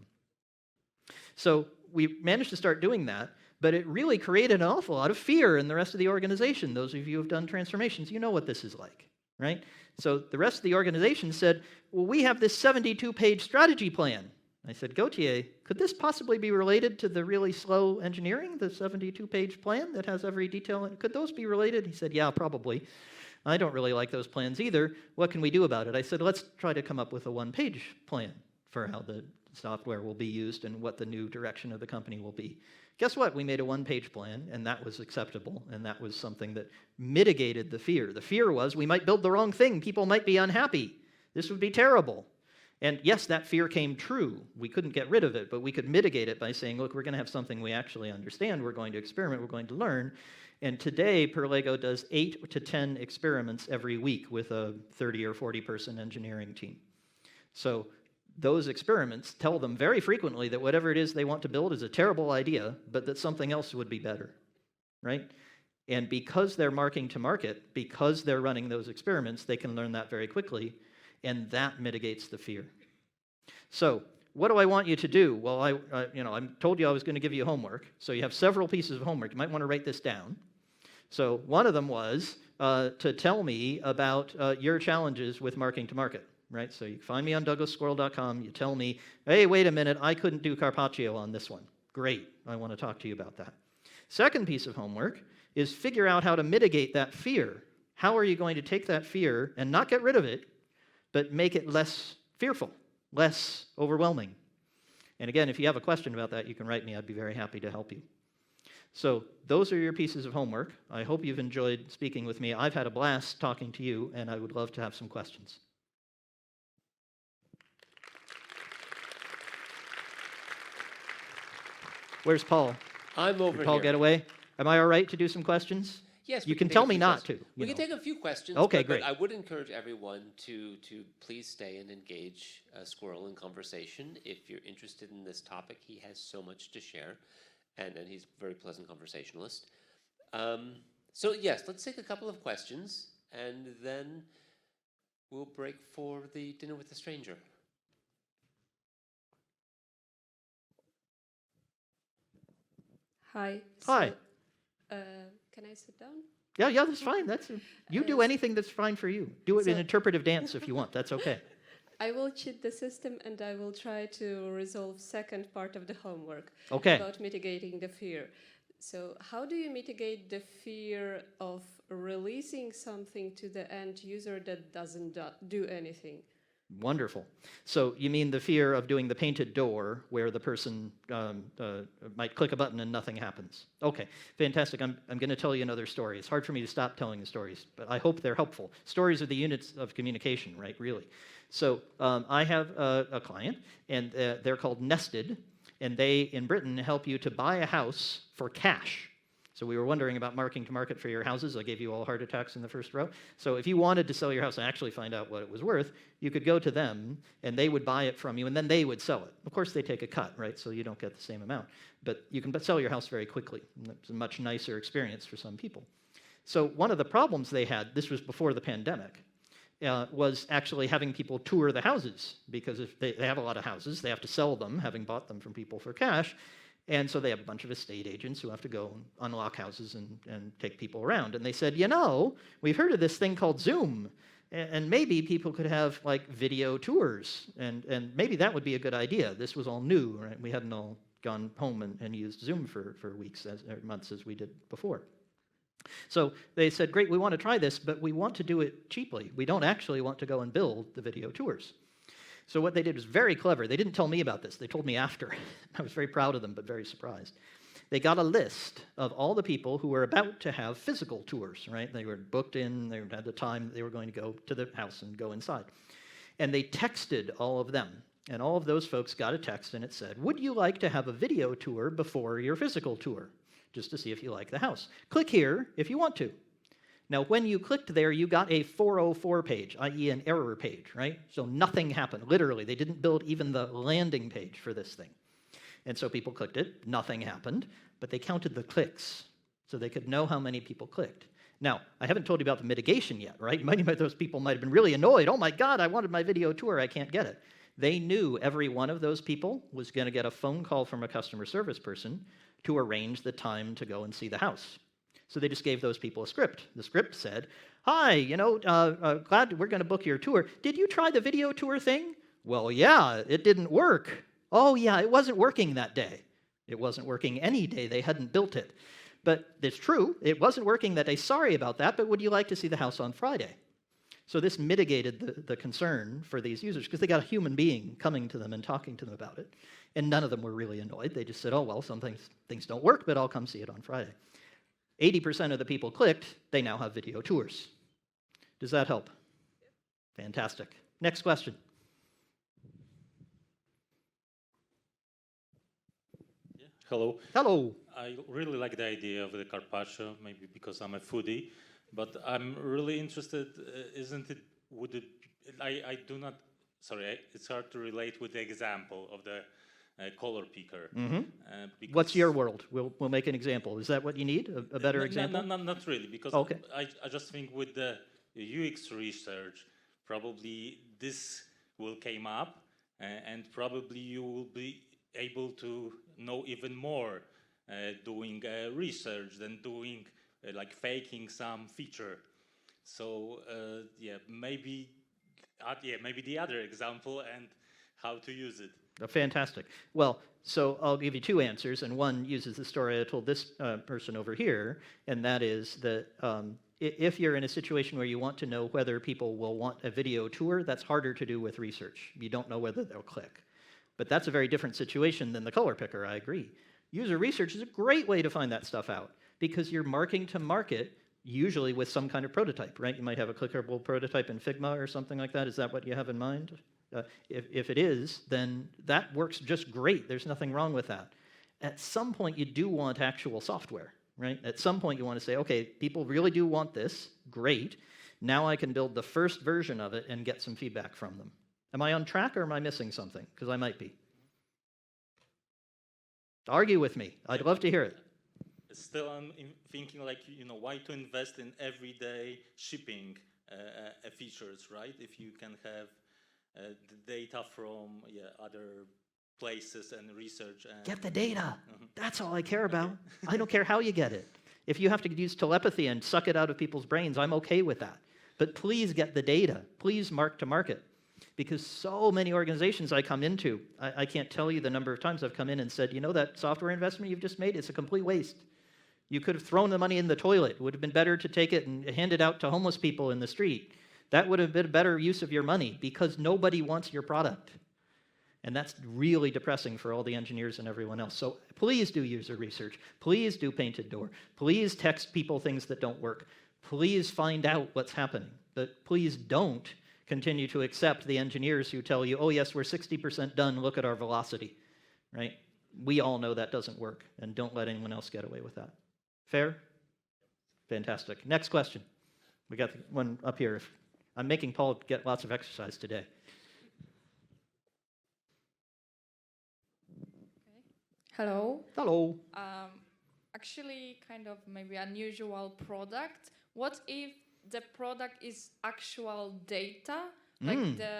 So we managed to start doing that, but it really created an awful lot of fear in the rest of the organization. Those of you who have done transformations, you know what this is like, right? So the rest of the organization said, well, we have this 72-page strategy plan. I said, Gautier, could this possibly be related to the really slow engineering, the 72-page plan that has every detail in it? Could those be related? He said, yeah, probably. I don't really like those plans either. What can we do about it? I said, let's try to come up with a one-page plan for how the software will be used and what the new direction of the company will be. Guess what? We made a one-page plan, and that was acceptable, and that was something that mitigated the fear. The fear was we might build the wrong thing. People might be unhappy. This would be terrible. And yes, that fear came true. We couldn't get rid of it, but we could mitigate it by saying, look, we're going to have something we actually understand. We're going to experiment. We're going to learn. And today, Perlego does 8 to 10 experiments every week with a 30 or 40-person engineering team. So those experiments tell them very frequently that whatever it is they want to build is a terrible idea, but that something else would be better, right? And because they're marking to market, because they're running those experiments, they can learn that very quickly, and that mitigates the fear. So what do I want you to do? Well, I told you I was going to give you homework, so you have several pieces of homework. You might want to write this down. So one of them was to tell me about your challenges with marking to market. Right? So you find me on douglassquirrel.com, you tell me, hey, wait a minute, I couldn't do Carpaccio on this one. Great, I want to talk to you about that. Second piece of homework is figure out how to mitigate that fear. How are you going to take that fear and not get rid of it, but make it less fearful, less overwhelming? And again, if you have a question about that, you can write me. I'd be very happy to help you. So those are your pieces of homework. I hope you've enjoyed speaking with me. I've had a blast talking to you, and I would love to have some questions. Where's Paul?
I'm over
Did Paul
here.
get away? Am I all right to do some questions?
Yes,
You
we
can
take
tell
a
me
few
not
questions.
to.
We can take a few questions.
Okay,
but
great.
I would encourage everyone to please stay and engage Squirrel in conversation. If you're interested in this topic, he has so much to share, and he's a very pleasant conversationalist. So yes, let's take a couple of questions, and then we'll break for the dinner with the stranger.
Hi.
Hi.
Can I sit down?
Yeah, that's fine. You do anything that's fine for you. Do it in
So-
interpretive dance if you want. That's okay.
I will cheat the system and I will try to resolve second part of the homework
Okay.
about mitigating the fear. So how do you mitigate the fear of releasing something to the end user that doesn't do anything?
Wonderful. So you mean the fear of doing the painted door where the person might click a button and nothing happens. Okay, fantastic. I'm going to tell you another story. It's hard for me to stop telling the stories, but I hope they're helpful. Stories are the units of communication, right, really. So I have a client, and they're called Nested, and they, in Britain, help you to buy a house for cash. So we were wondering about marking to market for your houses. I gave you all heart attacks in the first row. So if you wanted to sell your house and actually find out what it was worth, you could go to them, and they would buy it from you, and then they would sell it. Of course, they take a cut, right? So you don't get the same amount. But you can sell your house very quickly. It's a much nicer experience for some people. So one of the problems they had, this was before the pandemic, was actually having people tour the houses, because if they have a lot of houses, they have to sell them, having bought them from people for cash, and so they have a bunch of estate agents who have to go and unlock houses and take people around. And they said, you know, we've heard of this thing called Zoom, and maybe people could have like video tours, and maybe that would be a good idea. This was all new, right? We hadn't all gone home and used Zoom for weeks or months as we did before. So they said, great, we want to try this, but we want to do it cheaply. We don't actually want to go and build the video tours. So what they did was very clever. They didn't tell me about this. They told me after. I was very proud of them, but very surprised. They got a list of all the people who were about to have physical tours, right? They were booked in, they had the time they were going to go to the house and go inside. And they texted all of them. And all of those folks got a text, and it said, would you like to have a video tour before your physical tour? Just to see if you like the house. Click here if you want to. Now, when you clicked there, you got a 404 page, i.e. an error page, right? So nothing happened, literally. They didn't build even the landing page for this thing. And so people clicked it, nothing happened, but they counted the clicks, so they could know how many people clicked. Now, I haven't told you about the mitigation yet, right? Many of those people might have been really annoyed. Oh my God, I wanted my video tour, I can't get it. They knew every one of those people was going to get a phone call from a customer service person to arrange the time to go and see the house. So they just gave those people a script. The script said, hi, you know, glad we're going to book your tour. Did you try the video tour thing? Well, yeah, it didn't work. Oh, yeah, it wasn't working that day. It wasn't working any day. They hadn't built it. But it's true, it wasn't working that day. Sorry about that, but would you like to see the house on Friday? So this mitigated the concern for these users, because they got a human being coming to them and talking to them about it. And none of them were really annoyed. They just said, oh, well, some things don't work, but I'll come see it on Friday. 80% of the people clicked. They now have video tours. Does that help? Fantastic. Next question.
Yeah. Hello.
Hello.
I really like the idea of the carpaccio, maybe because I'm a foodie, but I'm really interested, it's hard to relate with the example of the color picker.
Mm-hmm. What's your world? We'll make an example. Is that what you need? A better example?
Not really, because
okay.
I just think with the UX research, probably this will came up, and probably you will be able to know even more doing research than doing like faking some feature. So maybe the other example and how to use it.
Fantastic. Well, so I'll give you two answers, and one uses the story I told this person over here, and that is that if you're in a situation where you want to know whether people will want a video tour, that's harder to do with research. You don't know whether they'll click. But that's a very different situation than the color picker, I agree. User research is a great way to find that stuff out, because you're marking to market, usually with some kind of prototype, right? You might have a clickable prototype in Figma or something like that. Is that what you have in mind? If it is, then that works just great. There's nothing wrong with that. At some point, you do want actual software, right? At some point, you want to say, okay, people really do want this. Great. Now I can build the first version of it and get some feedback from them. Am I on track or am I missing something? Because I might be. Argue with me. I'd love to hear it.
Still, I'm thinking like, why to invest in everyday shipping features, right? If you can have the data from other places and research. And
get the data. That's all I care about. I don't care how you get it. If you have to use telepathy and suck it out of people's brains, I'm okay with that. But please get the data. Please mark to market. Because so many organizations I come into, I can't tell you the number of times I've come in and said, that software investment you've just made, it's a complete waste. You could have thrown the money in the toilet. It would have been better to take it and hand it out to homeless people in the street. That would have been a better use of your money, because nobody wants your product. And that's really depressing for all the engineers and everyone else. So please do user research. Please do painted door. Please text people things that don't work. Please find out what's happening. But please don't continue to accept the engineers who tell you, oh yes, we're 60% done, look at our velocity, right? We all know that doesn't work, and don't let anyone else get away with that. Fair? Fantastic. Next question. We got the one up here. I'm making Paul get lots of exercise today.
Hello.
Hello.
actually kind of maybe unusual product. What if the product is actual data, like the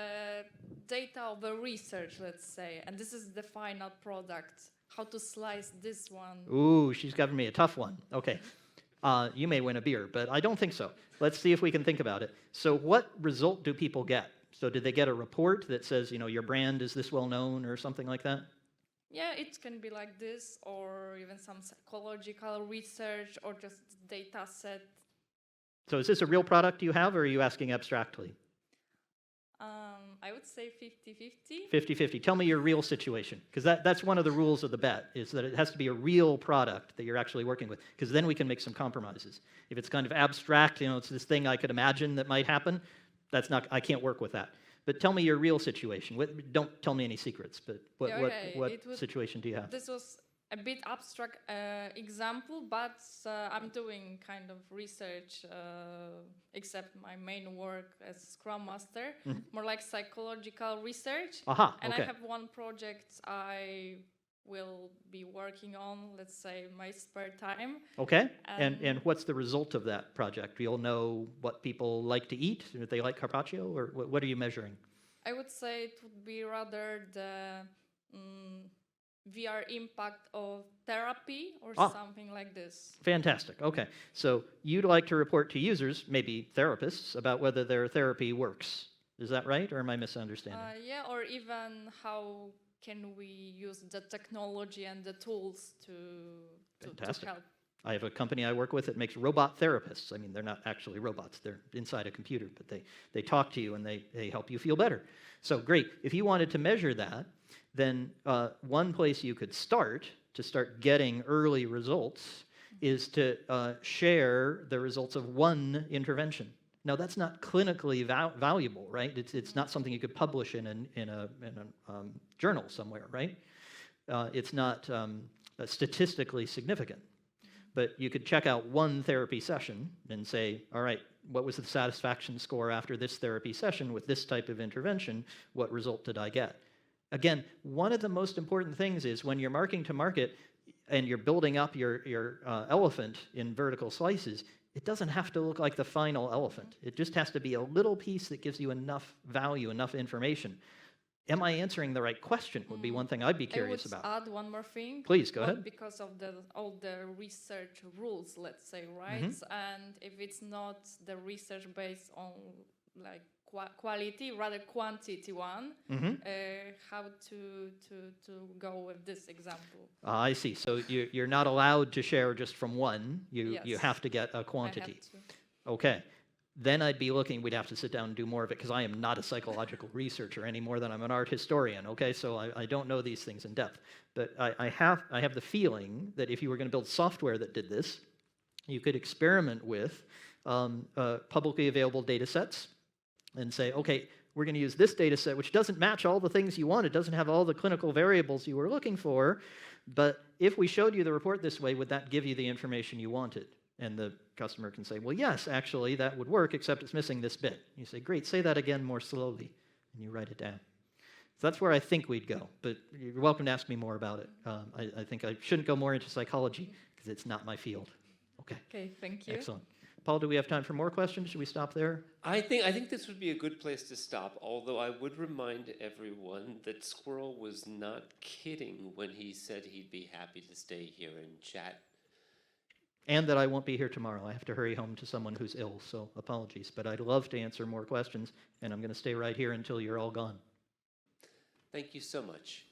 data of a research, let's say, and this is the final product? How to slice this one?
Ooh, she's given me a tough one. Okay. You may win a beer, but I don't think so. Let's see if we can think about it. So what result do people get? So did they get a report that says, your brand is this well known or something like that?
Yeah, it can be like this, or even some psychological research, or just data set.
So is this a real product you have, or are you asking abstractly?
I would say 50-50.
50-50. Tell me your real situation, because that's one of the rules of the bet, is that it has to be a real product that you're actually working with, because then we can make some compromises. If it's kind of abstract, it's this thing I could imagine that might happen, I can't work with that. But tell me your real situation. Don't tell me any secrets, but what situation do you have?
This was a bit abstract example, but I'm doing kind of research, except my main work as Scrum Master, more like psychological research. And I have one project I will be working on, let's say, my spare time.
Okay, and what's the result of that project? You'll know what people like to eat, if they like carpaccio, or what are you measuring?
I would say it would be rather the VR impact of therapy or something like this.
Fantastic. Okay. So you'd like to report to users, maybe therapists, about whether their therapy works. Is that right, or am I misunderstanding?
Yeah, or even how can we use the technology and the tools to help.
I have a company I work with that makes robot therapists. I mean, they're not actually robots. They're inside a computer, but they talk to you and they help you feel better. So great. If you wanted to measure that, then one place you could start to start getting early results is to share the results of one intervention. Now, that's not clinically valuable, right? It's not something you could publish in a journal somewhere, right? It's not statistically significant. But you could check out one therapy session and say, all right, what was the satisfaction score after this therapy session with this type of intervention? What result did I get? Again, one of the most important things is when you're marketing to market and you're building up your elephant in vertical slices, it doesn't have to look like the final elephant. It just has to be a little piece that gives you enough value, enough information. Am I answering the right question would be one thing I'd be curious about.
I would add one more thing.
Please, go ahead.
Because of all the research rules, let's say, right? And if it's not the research based on like quality, rather quantity one, how to go with this example.
I see. So you're not allowed to share just from one. You have to get a quantity. Okay. Then I'd be looking, we'd have to sit down and do more of it because I am not a psychological researcher any more than I'm an art historian, okay? So I don't know these things in depth. But I have the feeling that if you were going to build software that did this, you could experiment with publicly available data sets and say, okay, we're going to use this data set, which doesn't match all the things you want. It doesn't have all the clinical variables you were looking for. But if we showed you the report this way, would that give you the information you wanted? And the customer can say, well, yes, actually, that would work, except it's missing this bit. You say, great, say that again more slowly, and you write it down. So that's where I think we'd go, but you're welcome to ask me more about it. I think I shouldn't go more into psychology, because it's not my field.
Okay, thank you.
Excellent. Paul, do we have time for more questions? Should we stop there?
I think this would be a good place to stop, although I would remind everyone that Squirrel was not kidding when he said he'd be happy to stay here and chat.
And that I won't be here tomorrow. I have to hurry home to someone who's ill, so apologies. But I'd love to answer more questions, and I'm going to stay right here until you're all gone.
Thank you so much.